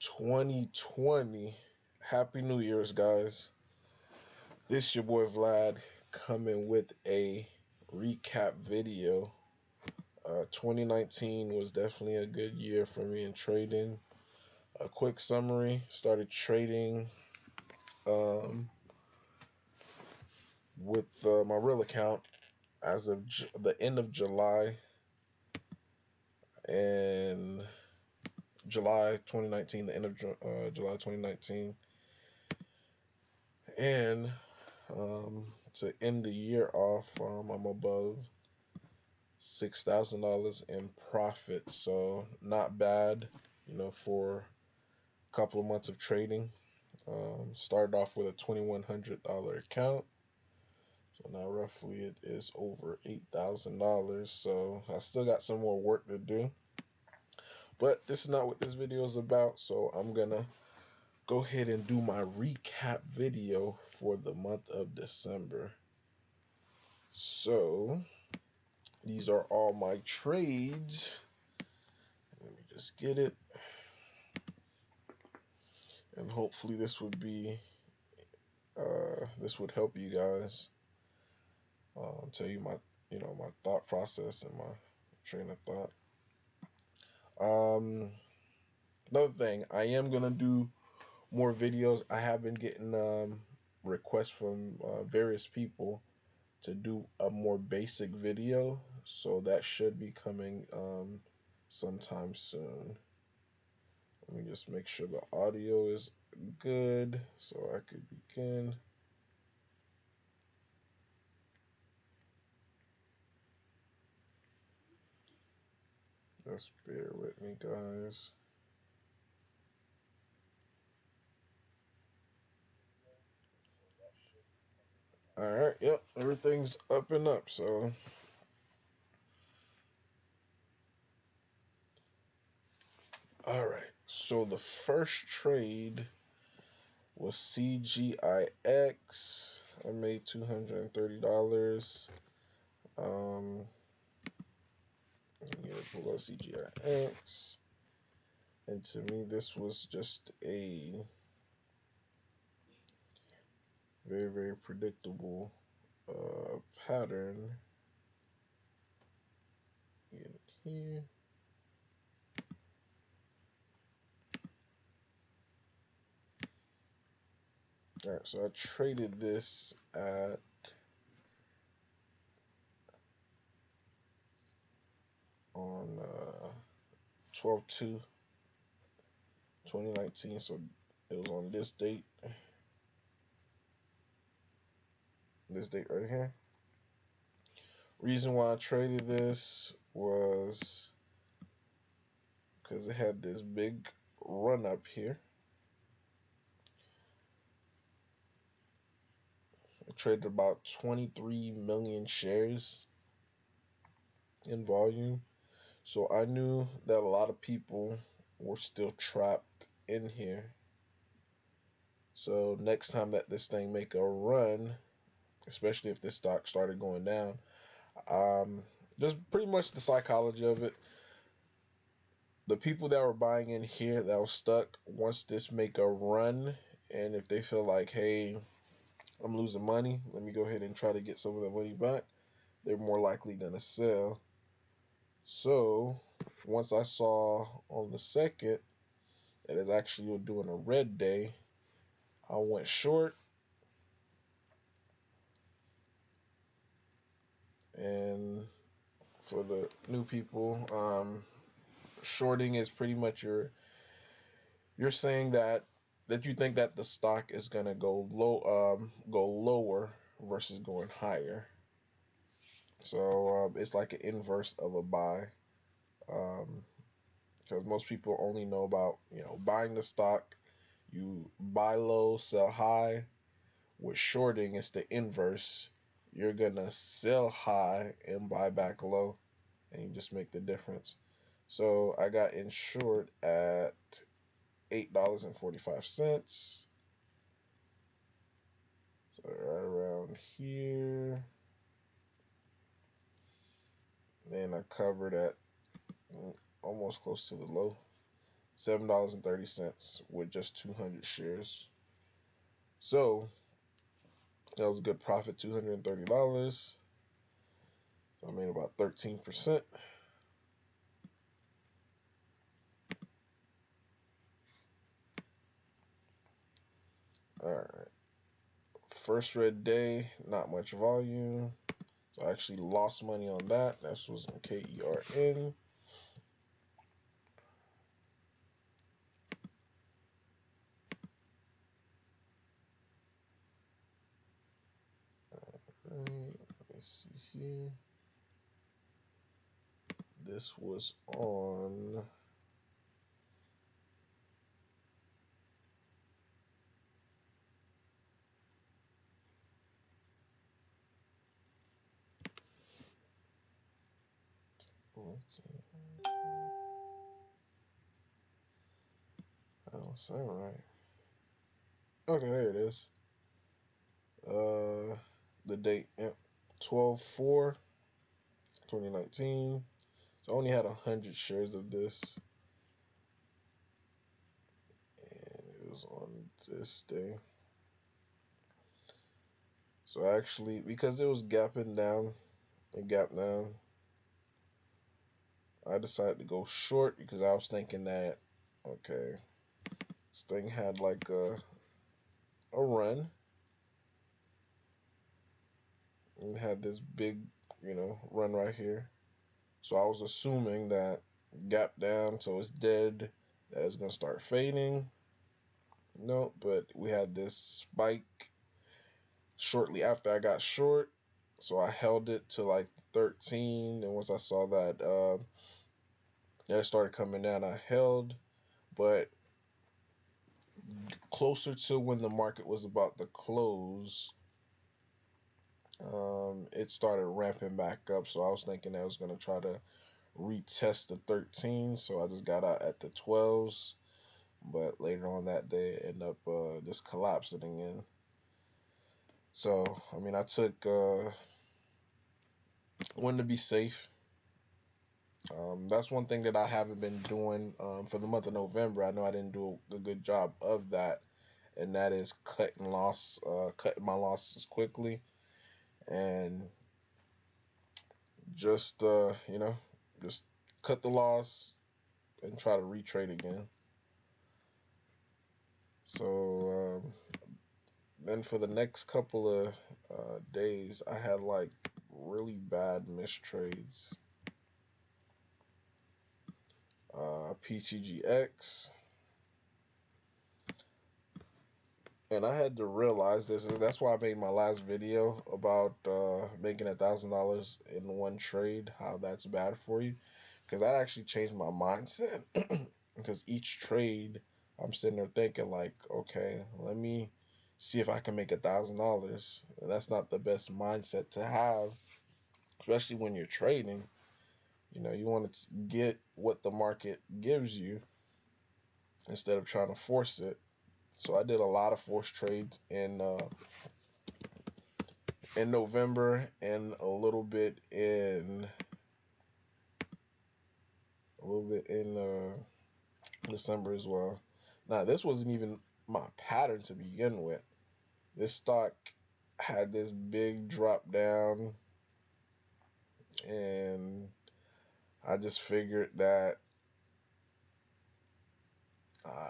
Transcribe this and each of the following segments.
2020. Happy New Year's, guys. This your boy Vlad coming with a recap video. 2019 was definitely a good year for me in trading. A quick summary: started trading with my real account as of the end of July and July 2019, the end of July 2019, and to end the year off, I'm above $6,000 in profit, so not bad, for a couple of months of trading. Started off with a $2,100 account, so now roughly it is over $8,000. So I still got some more work to do, but this is not what this video is about. So I'm gonna go ahead and do my recap video for the month of December. So these are all my trades. Let me just get it. And hopefully this would help you guys. Tell you my thought process and my train of thought. Another thing, I am gonna do more videos. I have been getting requests from various people to do a more basic video, so that should be coming sometime soon. Let me just make sure the audio is good so I could begin. Just bear with me, guys. Alright, yep, everything's up and up, so alright, so the first trade was CGIX. I made $230. Let me pull out CGIX. And to me, this was just a very, very predictable pattern. Get it here. Alright, so I traded this at on 12/2/2019, so it was on this date right here. Reason why I traded this was because it had this big run up here. I traded about 23 million shares in volume, so I knew that a lot of people were still trapped in here. So next time that this thing make a run, especially if this stock started going down, just pretty much the psychology of it. The people that were buying in here that were stuck, once this make a run, and if they feel like, hey, I'm losing money, let me go ahead and try to get some of the money back, they're more likely gonna sell. So once I saw on the second that it's actually doing a red day, I went short. And for the new people, shorting is pretty much you're saying that you think that the stock is gonna go lower versus going higher. So it's like an inverse of a buy, because most people only know about buying the stock. You buy low, sell high. With shorting, it's the inverse. You're gonna sell high and buy back low, and you just make the difference. So I got in short at $8.45. So right around here. Then I covered at almost close to the low. $7.30 with just 200 shares. So that was a good profit, $230. I made about 13%. All right. First red day, not much volume. So I actually lost money on that. That was in KERN. Right, let me see here. This was on I don't sound right. Okay, there it is. The date, yep, 12/4/2019. So I only had 100 shares of this, and it was on this day. So actually, because it was gapping down, it gapped down, I decided to go short because I was thinking that, okay, this thing had like a run. It had this big, run right here. So I was assuming that gap down, so it's dead, that it's gonna start fading. No, but we had this spike shortly after I got short, so I held it to like 13. And once I saw that it started coming down, I held. But closer to when the market was about to close, it started ramping back up. So I was thinking I was gonna try to retest the 13. So I just got out at the 12s. But later on that day, it ended up just collapsing again. So I mean, I took wanted to be safe. That's one thing that I haven't been doing for the month of November. I know I didn't do a good job of that, and that is cutting my losses quickly, and just just cut the loss and try to retrade again. So then for the next couple of days, I had like really bad mistrades. PTGX. And I had to realize this. That's why I made my last video about making $1,000 in one trade, how that's bad for you. Because that actually changed my mindset. Because each trade, I'm sitting there thinking like, okay, let me see if I can make $1,000. And that's not the best mindset to have, especially when you're trading. You want to get what the market gives you instead of trying to force it. So I did a lot of force trades in November and a little bit in December as well. Now this wasn't even my pattern to begin with. This stock had this big drop down, and I just figured that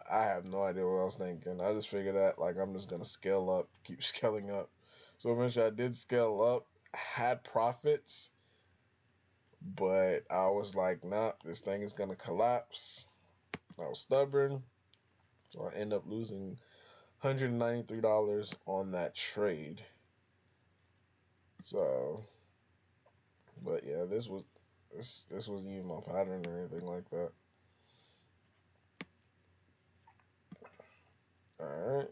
I have no idea what I was thinking. I just figured that like I'm just gonna scale up, keep scaling up. So eventually I did scale up, had profits, but I was like, nah, this thing is gonna collapse. I was stubborn, so I end up losing $193 on that trade. So, but yeah, this wasn't even my pattern or anything like that. All right.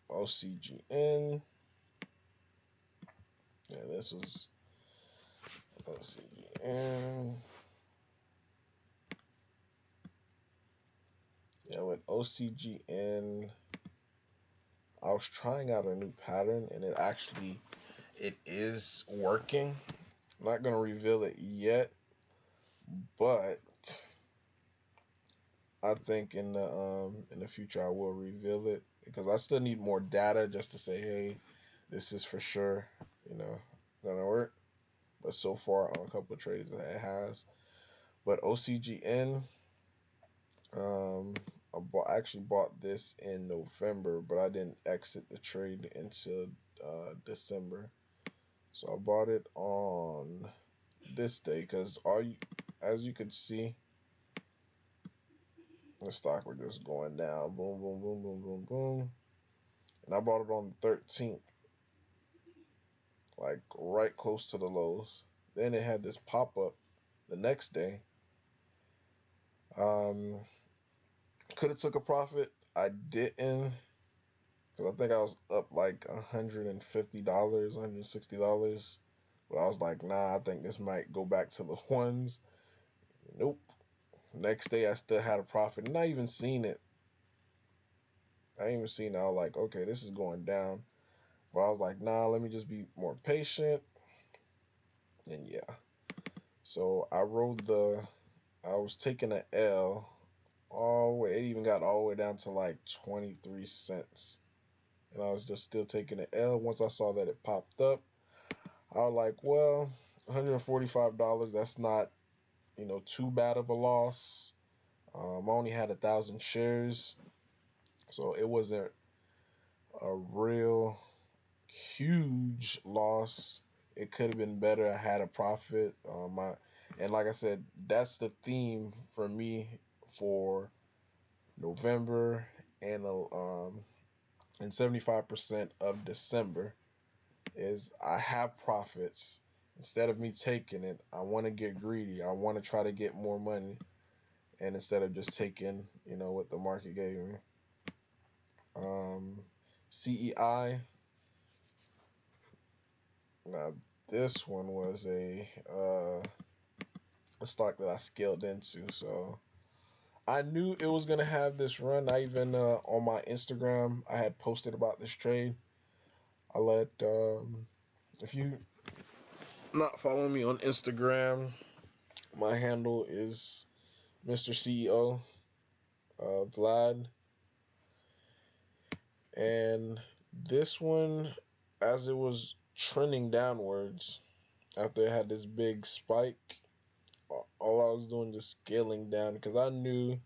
OCGN. Yeah, this was OCGN. Yeah, with OCGN, I was trying out a new pattern, and it is working. I'm not gonna reveal it yet, But I think in the future I will reveal it because I still need more data just to say, hey, this is for sure, you know, gonna work. But so far on a couple of trades that it has. But OCGN, um, actually bought this in November, but I didn't exit the trade until December. So I bought it on this day because as you can see, the stock were just going down, boom, boom, boom, boom, boom, boom, and I bought it on the 13th, like right close to the lows. Then it had this pop up the next day. Um, could have took a profit. I didn't because I think I was up like $150, $160. But I was like, nah, I think this might go back to the ones. Nope. Next day, I still had a profit. And I even seen it. I even seen it. I was like, okay, this is going down. But I was like, nah, let me just be more patient. And yeah. So I I was taking an L all the way. It even got all the way down to like 23 cents. And I was just still taking an L. Once I saw that it popped up, I was like, well, $145, that's not, too bad of a loss. I only had 1,000 shares, so it wasn't a real huge loss. It could have been better. I had a profit. And like I said, that's the theme for me for November and 75% of December is I have profits. Instead of me taking it, I want to get greedy. I want to try to get more money, and instead of just taking, what the market gave me. Um, CEI. Now this one was a stock that I scaled into, so I knew it was gonna have this run. I even on my Instagram I had posted about this trade. I let if you not following me on Instagram, my handle is Mr. CEO Vlad, and this one, as it was trending downwards after it had this big spike, all I was doing just scaling down because I knew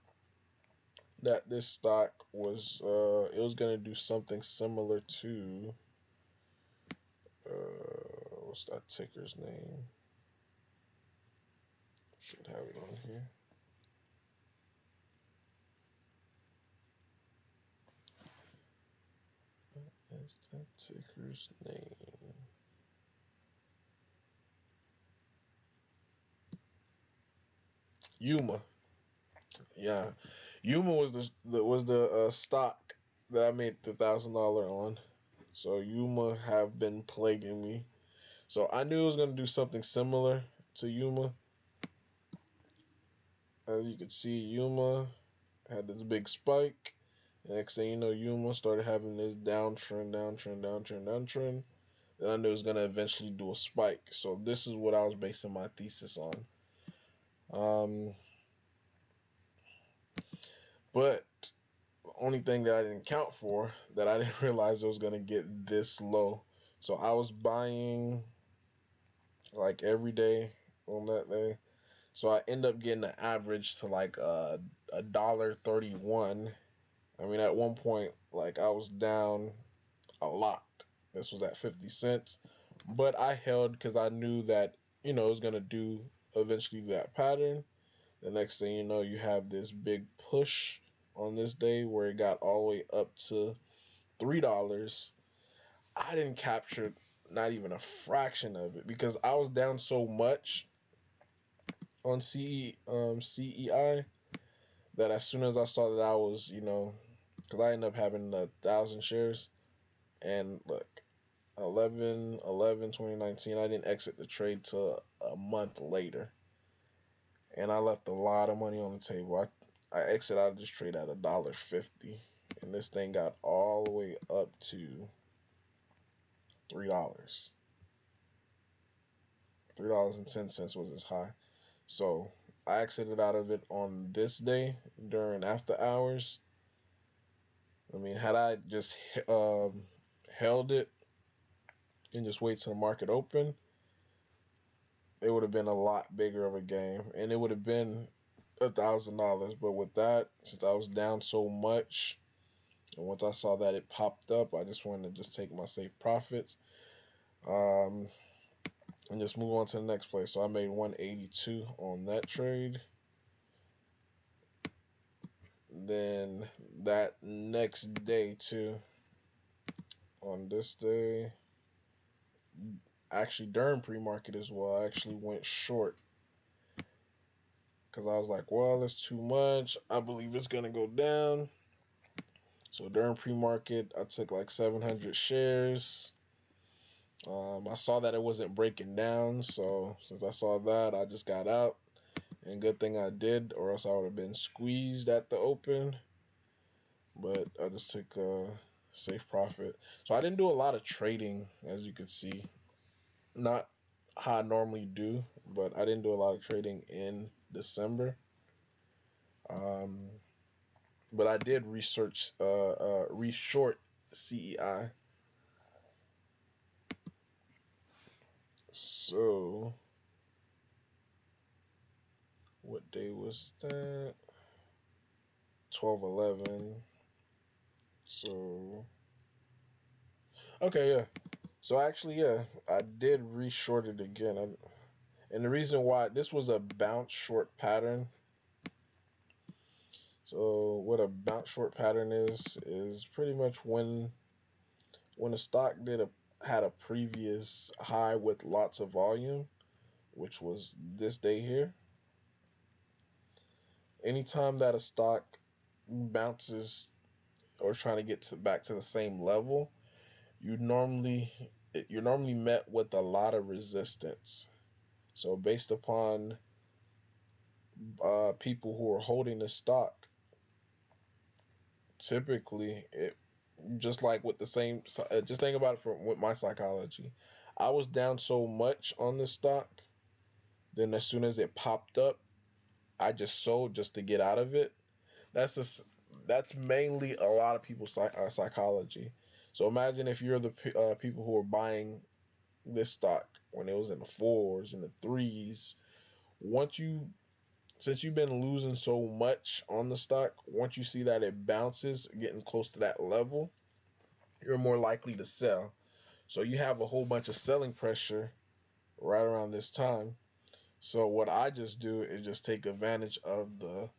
that this stock was it was gonna do something similar to what's that ticker's name? Should have it on here. What's that ticker's name? Yuma. Yeah, Yuma was the stock that I made $1,000 on. So Yuma have been plaguing me. So I knew it was gonna do something similar to Yuma. As you can see, Yuma had this big spike. Next thing you know, Yuma started having this downtrend, downtrend, downtrend, downtrend. Then I knew it was gonna eventually do a spike. So this is what I was basing my thesis on. Um, but the only thing that I didn't count for that I didn't realize it was gonna get this low. So I was buying like every day on that day. So I end up getting an average to like $1.31. I mean, at one point, like I was down a lot. This was at 50 cents, but I held because I knew that it was gonna do eventually that pattern. The next thing you know, you have this big push on this day where it got all the way up to $3. I didn't capture not even a fraction of it because I was down so much on CEI that as soon as I saw that I was, because I ended up having 1,000 shares, and look, 11/11/2019, I didn't exit the trade till a month later, and I left a lot of money on the table. I exited out of this trade at $1.50, and this thing got all the way up to $3. $3.10 was its high. So I exited out of it on this day during after hours. I mean, had I just held it and just wait till the market open, it would have been a lot bigger of a game, and it would have been $1,000. But with that, since I was down so much, and once I saw that it popped up, I just wanted to just take my safe profits, um, and just move on to the next play. So I made 182 on that trade. Then that next day too, on this day, actually during pre-market as well, I actually went short because I was like, well, it's too much. I believe it's gonna go down. So during pre-market, I took like 700 shares. I saw that it wasn't breaking down, so since I saw that, I just got out. And good thing I did, or else I would have been squeezed at the open. But I just took a safe profit. So I didn't do a lot of trading, as you could see. Not how I normally do, but I didn't do a lot of trading in December. Um, but I did reshort CEI. So what day was that? 12/11. So okay, yeah. So actually, yeah, I did reshort it again. And the reason why this was a bounce short pattern. So what a bounce short pattern is pretty much when a stock had a previous high with lots of volume, which was this day here. Anytime that a stock bounces or trying to get back to the same level, you normally you're normally met with a lot of resistance. So based upon people who are holding the stock, typically it just like with the same. Just think about it from with my psychology. I was down so much on this stock, then as soon as it popped up, I just sold just to get out of it. That's just that's mainly a lot of people's psychology. So imagine if you're the people who are buying this stock when it was in the fours and the threes. Once you Since you've been losing so much on the stock, once you see that it bounces, getting close to that level, you're more likely to sell. So you have a whole bunch of selling pressure right around this time. So what I just do is just take advantage of the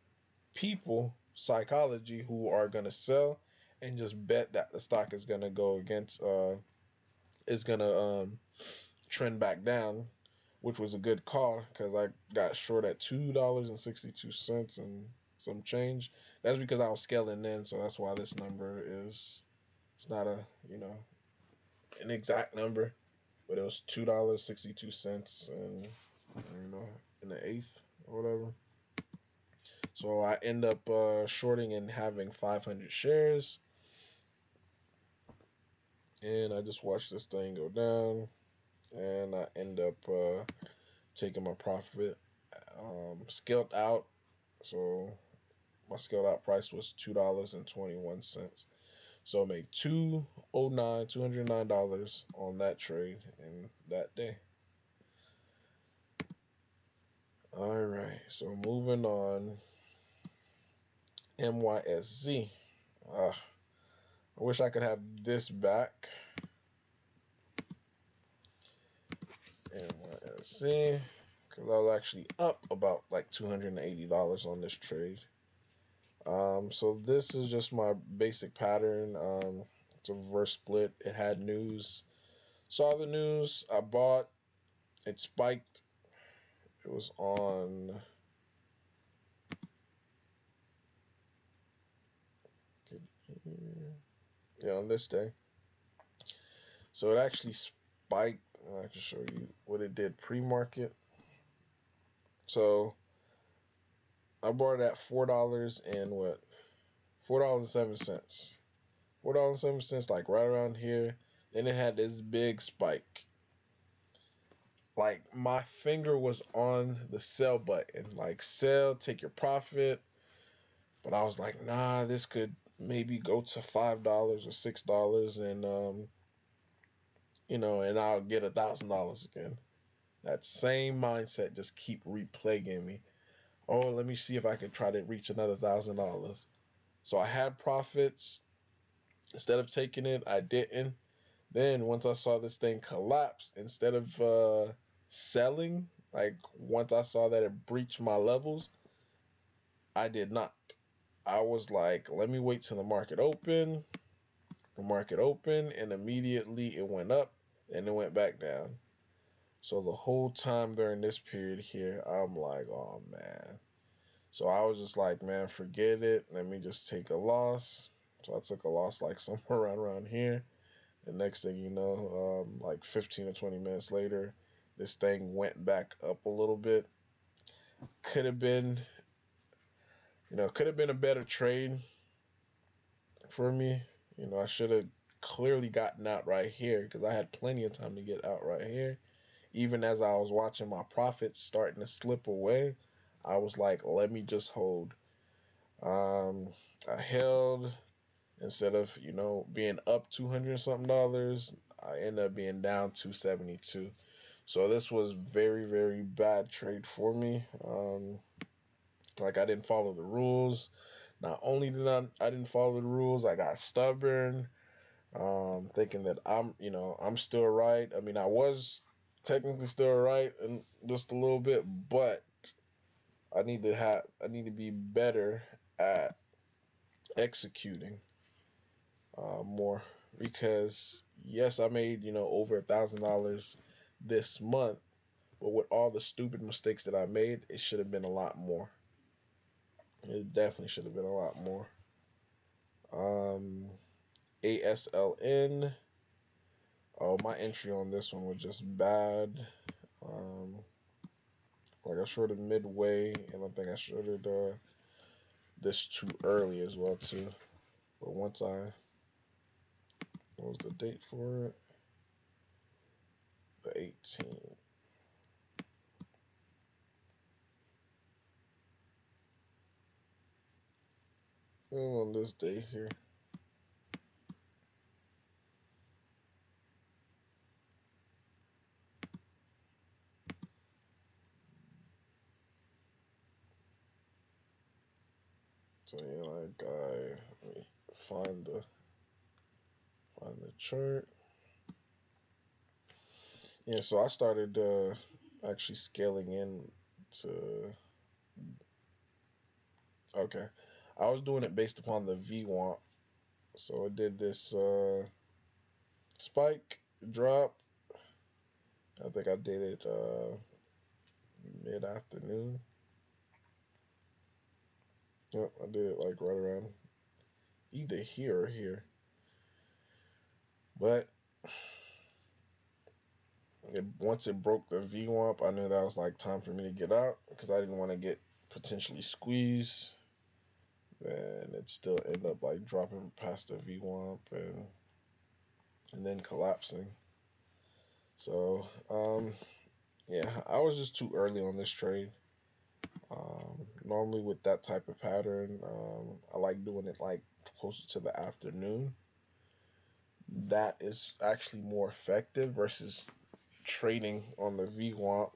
people psychology who are going to sell and just bet that the stock is going to go against is going to trend back down, which was a good call because I got short at $2.62 and some change. That's because I was scaling in, so that's why this number is, it's not a, an exact number, but it was $2.62 and in the eighth or whatever. So I end up shorting and having 500 shares, and I just watch this thing go down, and I end up taking my profit, scaled out. So my scaled out price was $2.21. So I made $209 on that trade in that day. All right, so moving on. MYSZ. I wish I could have this back. MYSZ, because I was actually up about like $280 on this trade. So this is just my basic pattern. It's a reverse split. It had news. Saw the news. I bought. It spiked. It was on. Yeah, on this day. So it actually spiked. I can show you what it did pre-market. So I bought it at $4 and what? $4.07. $4.07, like right around here. Then it had this big spike. Like my finger was on the sell button, like sell, take your profit. But I was like, nah, this could maybe go to $5 or $6, and and I'll get $1,000 again. That same mindset just keep replaying me. Oh, let me see if I can try to reach another $1,000. So I had profits. Instead of taking it, I didn't. Then once I saw this thing collapse, instead of selling, like once I saw that it breached my levels, I did not. I was like, let me wait till the market open. The market opened, and immediately it went up and it went back down. So the whole time during this period here, I'm like, oh man. So I was just like, man, forget it. Let me just take a loss. So I took a loss like somewhere around here. And next thing you know, like 15 or 20 minutes later, this thing went back up a little bit. Could have been, could have been a better trade for me. I should have clearly gotten out right here because I had plenty of time to get out right here. Even as I was watching my profits starting to slip away, I was like, let me just hold. I held instead of being up 200 something dollars. I ended up being down 272. So this was very, very bad trade for me. Like I didn't follow the rules. Not only I didn't follow the rules, I got stubborn, thinking that I'm still right. I mean, I was technically still right and just a little bit, but I need to be better at executing more because yes, I made over $1,000 this month, but with all the stupid mistakes that I made, it should have been a lot more. It definitely should have been a lot more. Um, ASLN. Oh, my entry on this one was just bad. Um, like I shorted midway, and I think I shorted this too early as well too. But once what was the date for it? The 18th. On this day here. So yeah, like let me find the chart. Yeah, so I started actually scaling in to. Okay, I was doing it based upon the VWAP. So it did this spike drop. I think I did it mid afternoon. Yep, I did it like right around either here or here. But once it broke the VWAP, I knew that was like time for me to get out because I didn't want to get potentially squeezed. And it still ended up like dropping past the VWAP and then collapsing. So yeah, I was just too early on this trade. Normally with that type of pattern, I like doing it like closer to the afternoon. That is actually more effective versus trading on the VWAP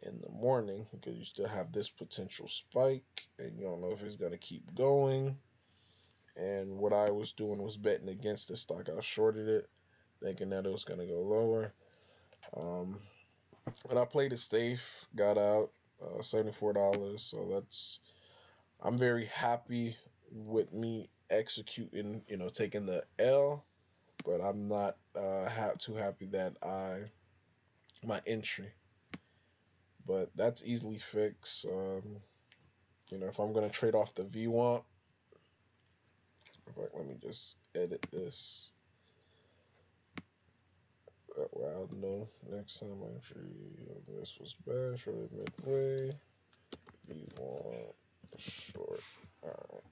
in the morning because you still have this potential spike and you don't know if it's going to keep going. And what I was doing was betting against the stock. I shorted it thinking that it was going to go lower. But I played it safe, got out $74. So I'm very happy with me executing, taking the L. But I'm not too happy that my entry. But that's easily fixed. If I'm gonna trade off the VWAP, let me just edit this. That way I'll know next time I entry. This was bad. Short midway. VWAP short. Alright.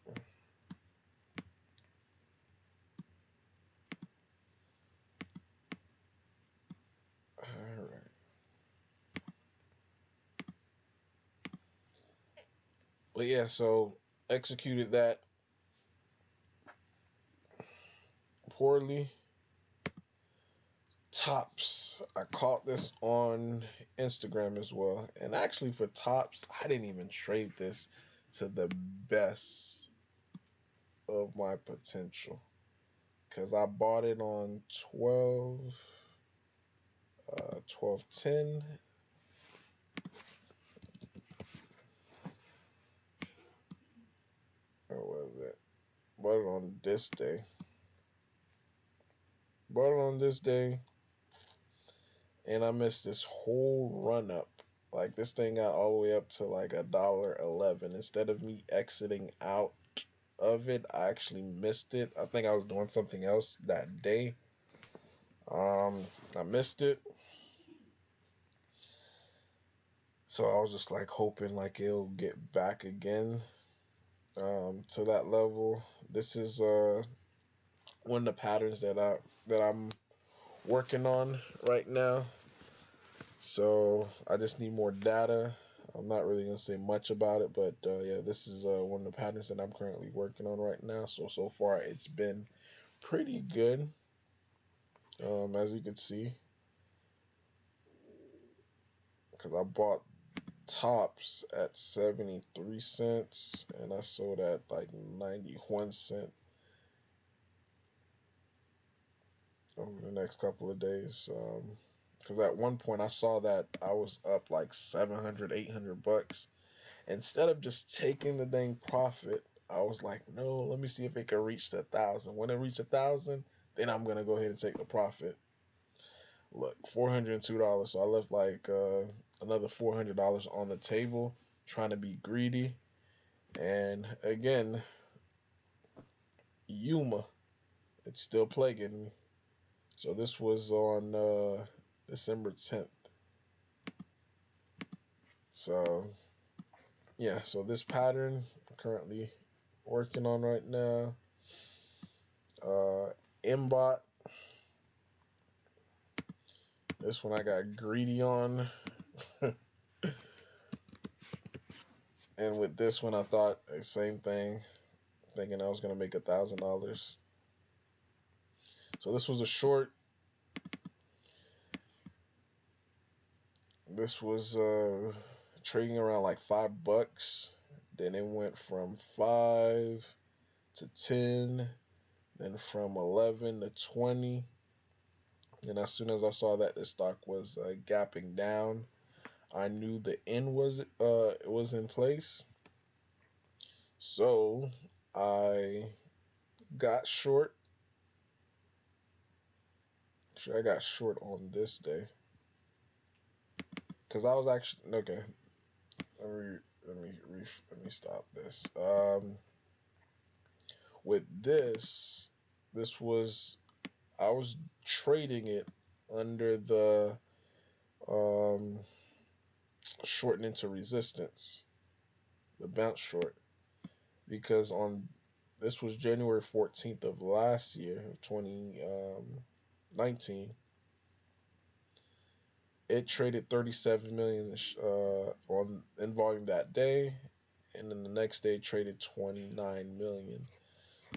Alright. But yeah, so executed that poorly. Tops. I caught this on Instagram as well. And actually, for tops, I didn't even trade this to the best of my potential. Because I bought it on 1210. Or was it? Bought it on this day. Bought it on this day. And I missed this whole run up. Like this thing got all the way up to like $1.11. Instead of me exiting out of it, I actually missed it. I think I was doing something else that day. I missed it. So I was just like hoping like it'll get back again to that level. This is one of the patterns that I'm working on right now. So I just need more data. I'm not really gonna say much about it, but yeah, this is one of the patterns that I'm currently working on right now. So far it's been pretty good, as you can see, because I bought tops at 73 cents and I sold at like 91 cent over the next couple of days. Because at one point I saw that I was up like 700, 800 bucks. Instead of just taking the dang profit, I was like, no, let me see if it can reach the 1,000. When it reached 1,000, then I'm gonna go ahead and take the profit. Look, $402. So I left like another $400 on the table, trying to be greedy. And again, Yuma, it's still plaguing me. So this was on December 10th. So yeah, so this pattern I'm currently working on right now. Mbot. This one I got greedy on. And with this one I thought the same thing, thinking I was gonna make $1,000. So this was a short. This was trading around like $5. Then it went from 5 to 10, then from 11 to 20. And as soon as I saw that the stock was gapping down, I knew the end was in place. So I got short. Actually, I got short on this day because I was actually okay. Let me stop this. With this was I was trading it under the um shorting into resistance, the bounce short, because on this was January 14th of last year, of 2019. It traded 37 million on in volume that day, and then the next day it traded 29 million.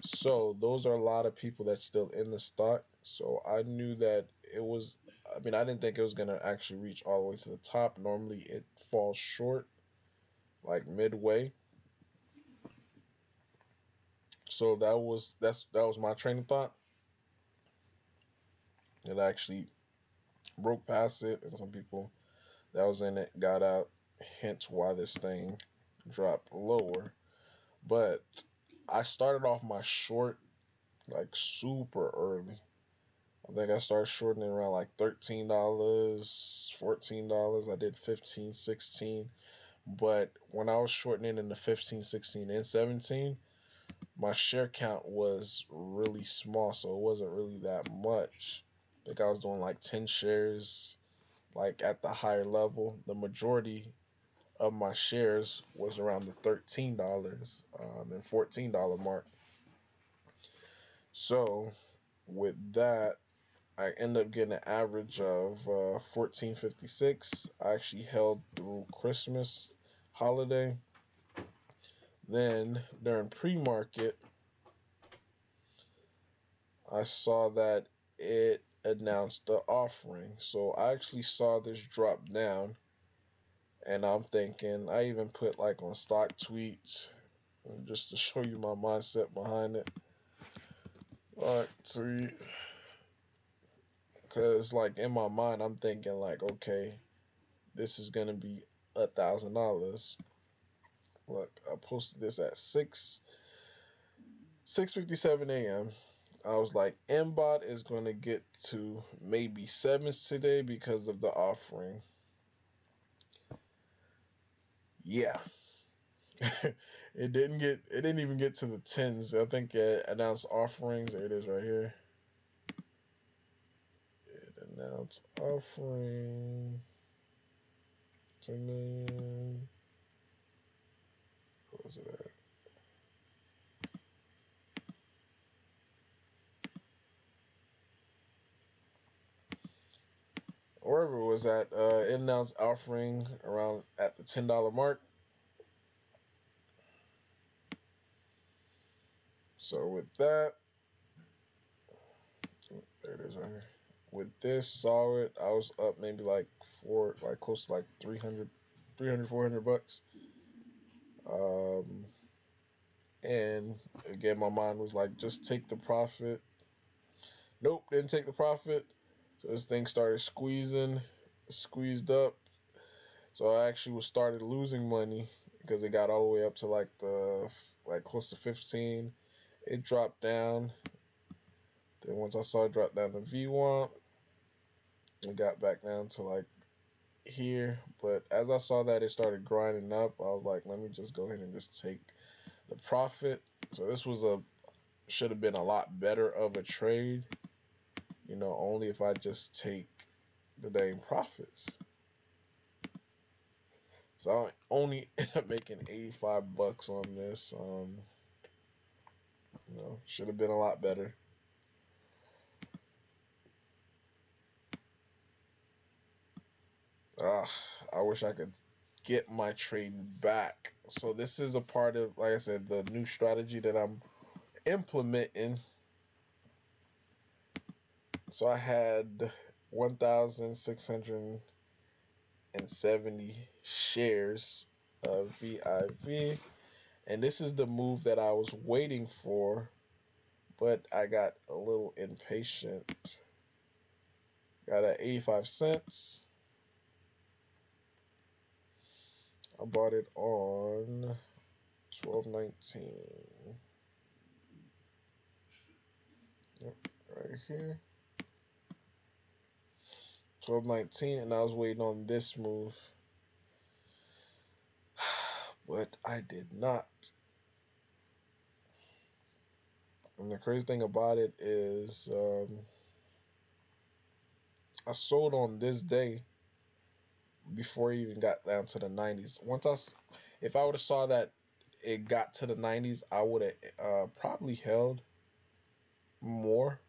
So those are a lot of people that's still in the stock. So I knew that it was. I mean, I didn't think it was gonna actually reach all the way to the top. Normally, it falls short, like midway. So that was my train of thought. It actually broke past it, and some people that was in it got out. Hence why this thing dropped lower. But I started off my short like super early. I think I started shorting it around like $13, $14. I did 15, 16. But when I was shorting it in the 15, 16, and 17, my share count was really small, so it wasn't really that much. I think I was doing like 10 shares, like at the higher level. The majority of my shares was around the $13 and $14 mark. So with that, I ended up getting an average of 1456. I actually held through Christmas holiday. Then during pre-market, I saw that it announced the offering. So I actually saw this drop down, and I'm thinking, I even put like on stock tweets just to show you my mindset behind it. Like tweet, because like in my mind, I'm thinking like, okay, this is gonna be $1,000. Look, I posted this at 6:57 a.m. I was like, MBOT is going to get to maybe sevens today because of the offering. Yeah. It didn't even get to the tens. I think it announced offerings. There it is right here. It announced offering 10 million. What was it at? Wherever it was at, it announced offering around at the $10 mark. So with that, there it is right here. With this, saw it. I was up maybe like close to like 400 bucks. Um, and again, my mind was like, just take the profit. Nope, didn't take the profit. So this thing started squeezed up. So I actually was started losing money because it got all the way up to like close to 15. It dropped down. Then once I saw it drop down to VWAP, it got back down to like here. But as I saw that it started grinding up, I was like, let me just go ahead and just take the profit. So this should have been a lot better of a trade, only if I just take the dang profits. So I only end up making 85 bucks on this. Should have been a lot better. I wish I could get my trade back. So this is a part of, like I said, the new strategy that I'm implementing. So I had 1,670 shares of VIV, and this is the move that I was waiting for, but I got a little impatient. Got at 85 cents. I bought it on 12.19. Yep, right here. 12.19, and I was waiting on this move, but I did not. And the crazy thing about it is, I sold on this day before it even got down to the 90s. If I would have saw that it got to the 90s, I would have probably held more.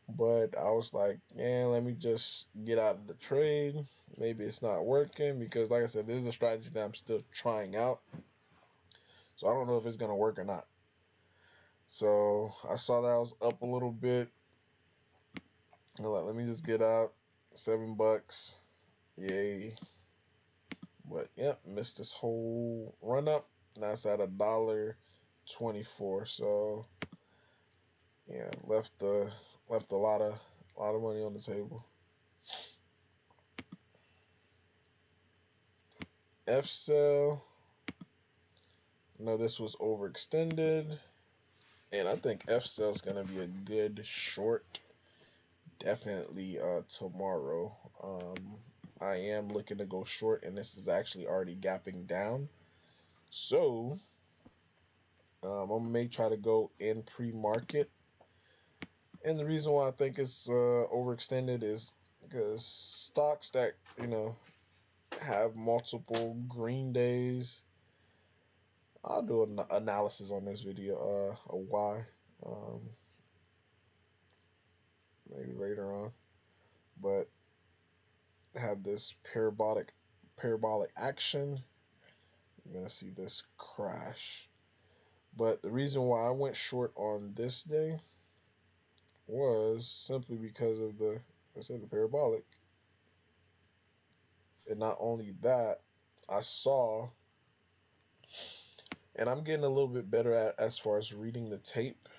But I was like, yeah, let me just get out of the trade. Maybe it's not working because, like I said, this is a strategy that I'm still trying out. So I don't know if it's gonna work or not. So I saw that I was up a little bit. I'm like, let me just get out. $7. Yay. But yep, missed this whole run up. Now it's at $1.24. So yeah, left a lot of money on the table. FCell. No, this was overextended. And I think FCell is gonna be a good short. Definitely tomorrow. I am looking to go short, and this is actually already gapping down. So I may try to go in pre-market. And the reason why I think it's overextended is because stocks that have multiple green days. I'll do an analysis on this video. Why? Maybe later on, but have this parabolic action. you're gonna see this crash. But the reason why I went short on this day was simply because of the, I said, the parabolic. And not only that, I saw, and I'm getting a little bit better at as far as reading the tape,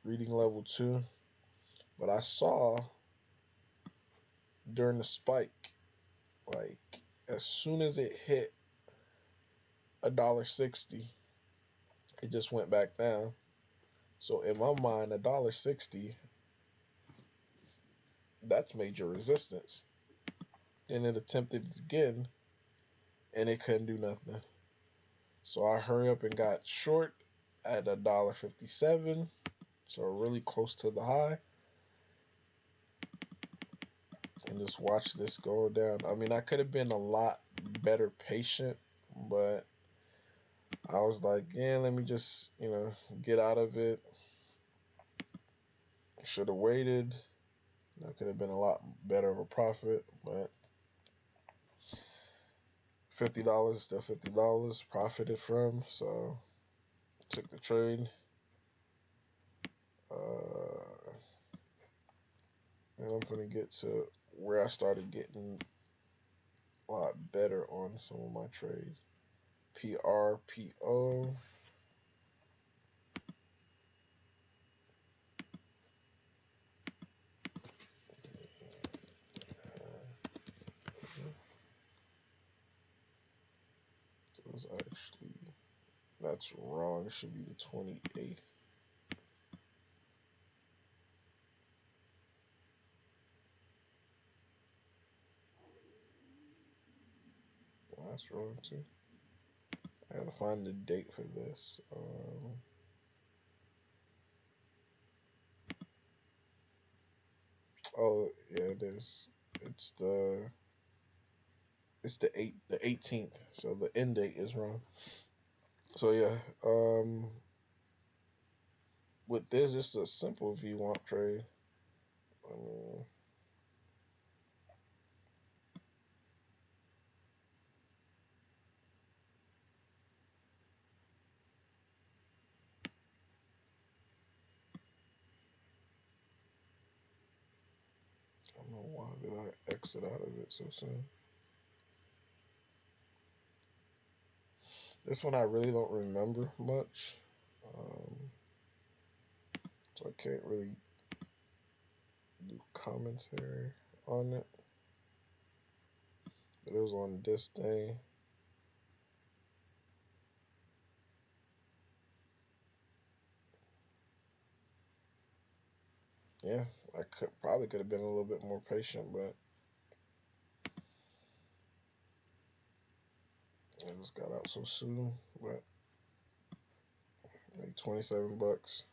reading level 2. But I saw during the spike, like as soon as it hit $1.60, it just went back down. So in my mind, $1.60, that's major resistance. And it attempted it again, and it couldn't do nothing. So I hurry up and got short at $1.57, so really close to the high, and just watch this go down. I mean, I could have been a lot better patient, but I was like, yeah, let me just, get out of it. Should have waited. That could have been a lot better of a profit, but $50 is still $50 profited from, so took the trade. And I'm gonna get to where I started getting a lot better on some of my trades. PRPO. It was actually, that's wrong. It should be the 28th. That's wrong too. I gotta find the date for this. Oh yeah, it is. It's the 18th. So the end date is wrong. So yeah, with this, just a simple VWAP trade. I mean, I don't know why did I exit out of it so soon. This one I really don't remember much, so I can't really do commentary on it. But it was on this day. Yeah, I probably could have been a little bit more patient, but I just got out so soon. But like $27.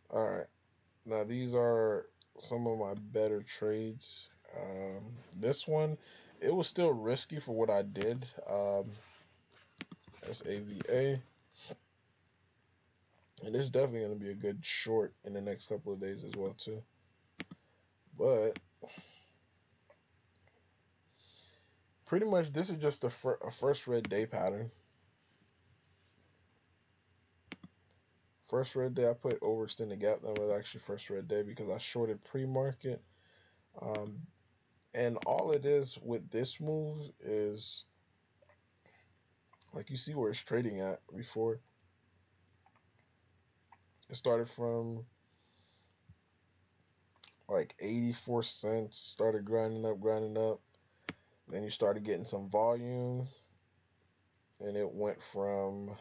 All right, now these are some of my better trades. This one, it was still risky for what I did. SAVA, and it's definitely going to be a good short in the next couple of days as well too. But pretty much this is just a first red day pattern. First red day, I put overextended gap. That was actually first red day because I shorted pre-market. And all it is with this move is, like, you see where it's trading at before. It started from like 84 cents, started grinding up. Then you started getting some volume, and it went from,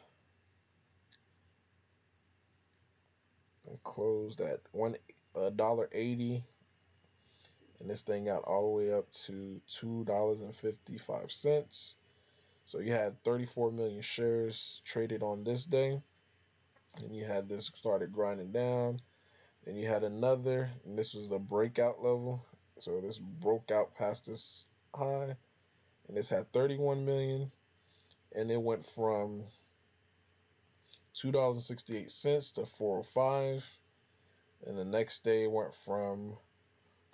and closed at $1.80, and this thing got all the way up to $2.55. So you had 34 million shares traded on this day, and you had this started grinding down. Then you had another, and this was the breakout level. So this broke out past this high, and this had 31 million, and it went from $2.68 to 405, and the next day it went from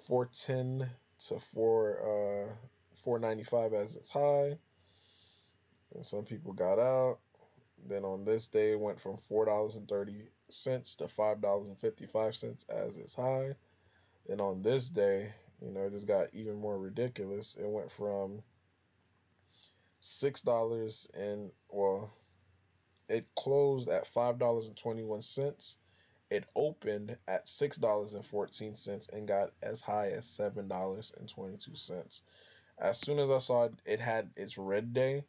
410 to 4.95 as its high, and some people got out. Then on this day, it went from $4.30 to $5.55 as its high. Then on this day, it just got even more ridiculous. It went from $6 and it closed at $5.21. It opened at $6.14 and got as high as $7.22. As soon as I saw it had its red day,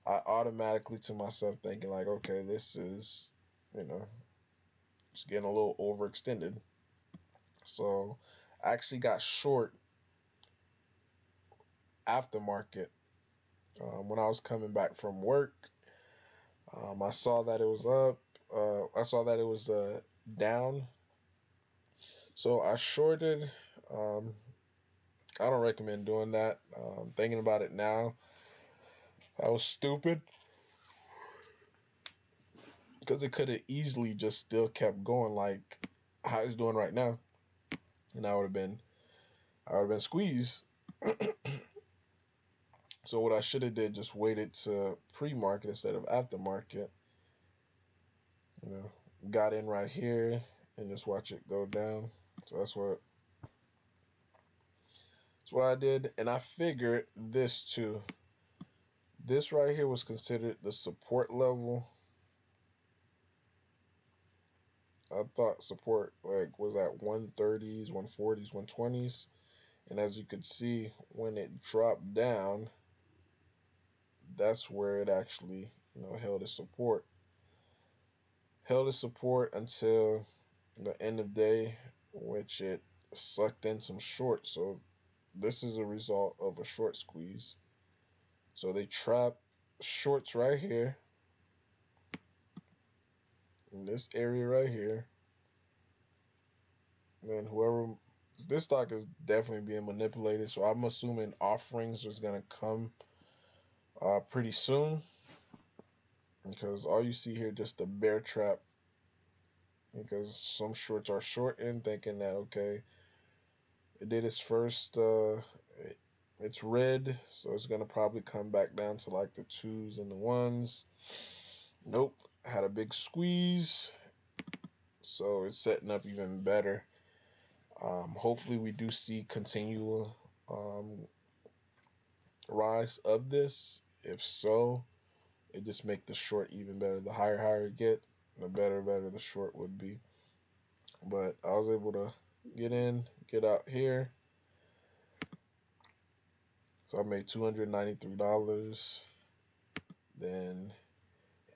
I automatically to myself thinking like, okay, this is, it's getting a little overextended. So I actually got short aftermarket when I was coming back from work. I saw that it was up. I saw that it was down. So I shorted. Um, I don't recommend doing that. Thinking about it now, I was stupid because it could have easily just still kept going like how it's doing right now, and I would have been squeezed. So what I should have did just waited to pre-market instead of aftermarket. You know, got in right here and just watch it go down. So that's what I did, and I figured this too. This right here was considered the support level. I thought support like was at 130s, 140s, 120s, and as you could see, when it dropped down, that's where it actually held its support. Held its support until the end of day, which it sucked in some shorts. So this is a result of a short squeeze. So they trapped shorts right here in this area right here. And then this stock is definitely being manipulated. So I'm assuming offerings is gonna come pretty soon because all you see here just a bear trap because some shorts are shorting thinking that okay it did its first it's red, so it's gonna probably come back down to like the twos and the ones. Nope, had a big squeeze, so it's setting up even better. Hopefully we do see continual rise of this. If so, it just make the short even better. The higher it get, the better the short would be. But I was able to get in, get out here. So I made $293. Then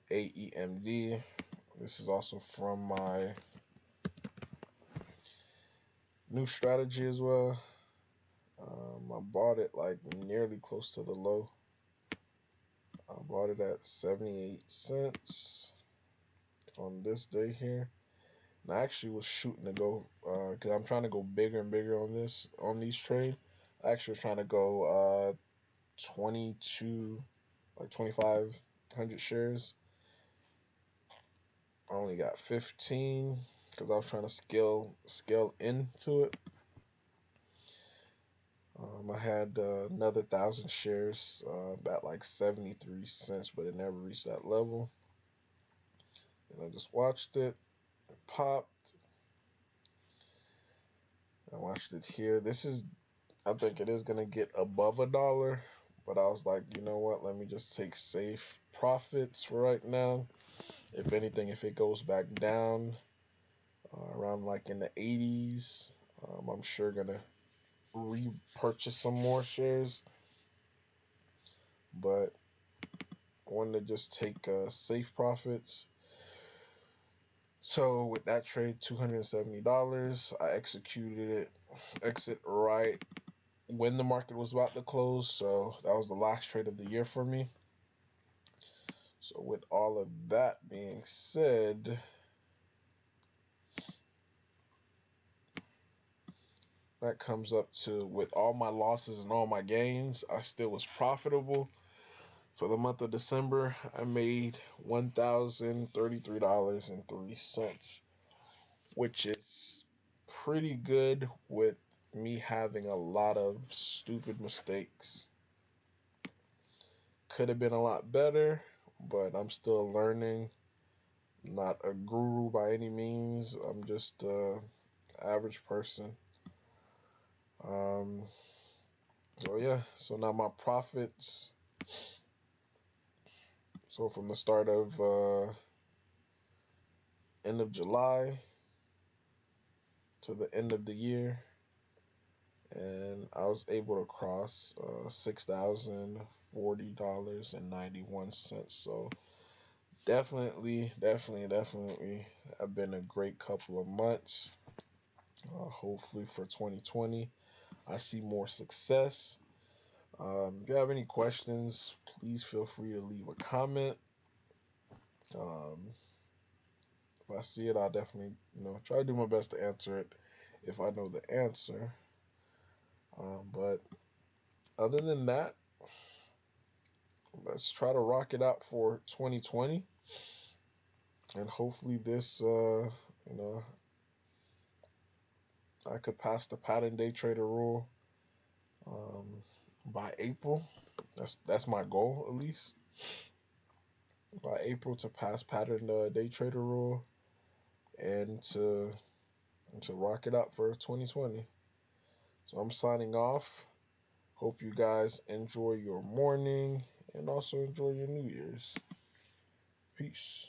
AEMD. This is also from my new strategy as well. I bought it like nearly close to the low. I bought it at 78 cents on this day here. And I actually was shooting to go because I'm trying to go bigger and bigger on these trade. I actually was trying to go 22 like 2,500 shares. I only got 15 because I was trying to scale into it. I had another 1,000 shares at like 73 cents, but it never reached that level. And I just watched it. It popped. I watched it here. I think it is gonna get above $1, but I was like, you know what? Let me just take safe profits for right now. If anything, if it goes back down around like in the 80s, I'm sure gonna repurchase some more shares. But I wanted to just take safe profits. So with that trade, $270, I executed it, exit right when the market was about to close. So that was the last trade of the year for me. So with all of that being said, that comes up to with all my losses and all my gains, I still was profitable. For the month of December, I made $1,033.03, which is pretty good with me having a lot of stupid mistakes. Could have been a lot better, but I'm still learning. Not a guru by any means. I'm just a average person. Um, so yeah. So now my profits. So from the start of end of July to the end of the year, and I was able to cross $6,040.91. So definitely have been a great couple of months. Hopefully for 2020, I see more success. If you have any questions, please feel free to leave a comment. Um, if I see it, I'll definitely, try to do my best to answer it if I know the answer. But other than that, let's try to rock it out for 2020, and hopefully this, I could pass the pattern day trader rule by April. That's my goal, at least by April, to pass pattern day trader rule and to rock it out for 2020. So I'm signing off. Hope you guys enjoy your morning and also enjoy your New Year's. Peace.